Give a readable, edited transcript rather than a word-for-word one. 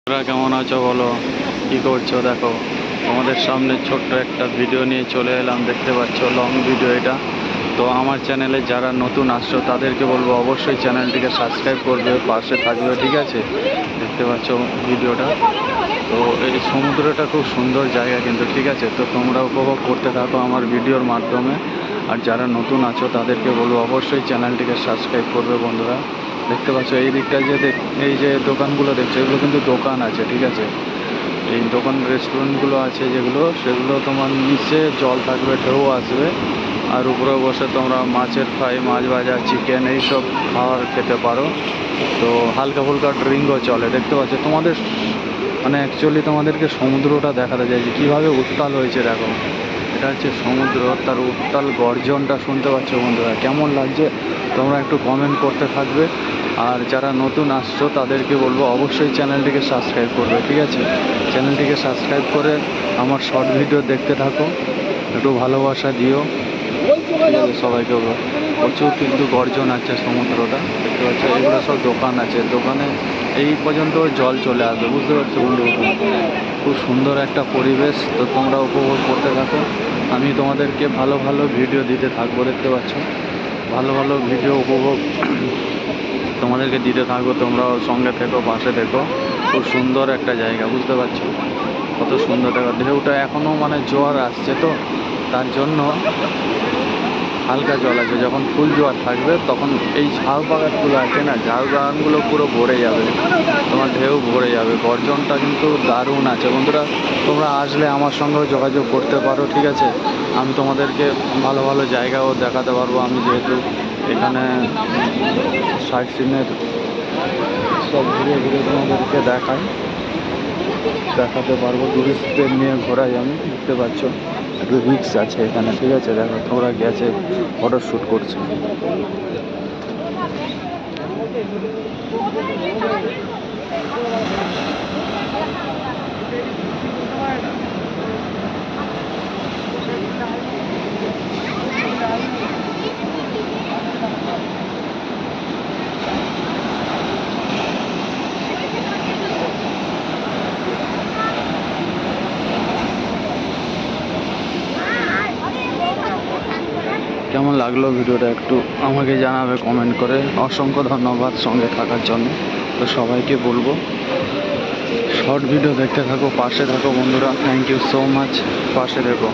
তোমরা কেমন আছো বলো, কি করছো? দেখো তোমাদের সামনে ছোট্ট একটা ভিডিও নিয়ে চলে এলাম। দেখতে পাচ্ছ লং ভিডিও এটা। তো আমার চ্যানেলে যারা নতুন আসছো তাদেরকে বলবো অবশ্যই চ্যানেলটিকে সাবস্ক্রাইব করবে, পাশে থাকবে, ঠিক আছে? দেখতে পাচ্ছ ভিডিওটা। তো এই সমুদ্রটা খুব সুন্দর জায়গা কিন্তু, ঠিক আছে? তো তোমরা উপভোগ করতে থাকো আমার ভিডিওর মাধ্যমে। আর যারা নতুন আছো তাদেরকে বলবো অবশ্যই চ্যানেলটিকে সাবস্ক্রাইব করবে বন্ধুরা। দেখতে পাচ্ছ এই দিকটা এই যে দোকানগুলো দেখছো, এগুলো কিন্তু দোকান আছে, ঠিক আছে? এই দোকান রেস্টুরেন্টগুলো আছে যেগুলো, সেগুলো তোমার নিচে জল থাকবে, ঢেউ আসবে, আর উপরে বসে তোমরা মাছের ফ্রাই, মাছ ভাজা, চিকেন এইসব খাবার খেতে পারো। তো হালকা ফুলকা ড্রিঙ্কও চলে। দেখতে পাচ্ছ তোমাদের মানে অ্যাকচুয়ালি তোমাদেরকে সমুদ্রটা দেখাতে চাইছি কীভাবে উত্তাল হয়েছে। দেখো এটা হচ্ছে সমুদ্র, তার উত্তাল গর্জনটা শুনতে পাচ্ছ বন্ধুরা। কেমন লাগছে তোমরা একটু কমেন্ট করতে থাকবে। আর যারা নতুন আসছো তাদেরকে বলবো অবশ্যই চ্যানেলটিকে সাবস্ক্রাইব করবে, ঠিক আছে? চ্যানেলটিকে সাবস্ক্রাইব করে আমার শর্ট ভিডিও দেখতে থাকো, একটু ভালোবাসা দিও, ঠিক আছে? সবাইকে বলবো প্রচুর কিন্তু গর্জন আছে সমুদ্রটা। দেখতে পাচ্ছ এগুলো সব দোকান আছে, দোকানে এই পর্যন্ত জল চলে আসবে, বুঝতে পারছো বন্ধু? খুব সুন্দর একটা পরিবেশ। তো তোমরা উপভোগ করতে থাকো, আমি তোমাদেরকে ভালো ভালো ভিডিও দিতে থাকবো। দেখতে পাচ্ছ ভালো ভালো ভিডিও উপভোগ তোমাদেরকে দিতে থাকবো। তোমরাও সঙ্গে থেকো, পাশে থেকো। খুব সুন্দর একটা জায়গা, বুঝতে পারছো কত সুন্দর। দেখো ঢেউটা এখনও মানে জোয়ার আসছে, তো তার জন্য হালকা জল আছে। যখন ফুল জোয়ার থাকবে তখন এই ঝাউ বাগানগুলো আছে না, ঝাউ বাগানগুলো পুরো ভরে যাবে, তোমার ঢেউ ভরে যাবে। গর্জনটা কিন্তু দারুণ আছে বন্ধুরা। তোমরা আসলে আমার সঙ্গেও যোগাযোগ করতে পারো, ঠিক আছে? আমি তোমাদেরকে ভালো ভালো জায়গাও দেখাতে পারবো। আমি যেহেতু এখানে সাইট সিনের সব ঘুরে ঘুরে তোমাদেরকে দেখাতে পারবো, টুরিস্টদের নিয়ে ঘোরাই আমি। দেখতে পাচ্ছ একটু রিক্স আছে এখানে, ঠিক আছে? দেখো তোমরা গেছে ফটোশ্যুট করছে। কেমন লাগলো ভিডিওটা একটু আমাকে জানাবে কমেন্ট করে। অসংখ্য ধন্যবাদ সঙ্গে থাকার জন্য। তো সবাইকে বলবো শর্ট ভিডিও দেখতে থাকো, পাশে থাকো বন্ধুরা। থ্যাংক ইউ সো মাচ, পাশে থেকো।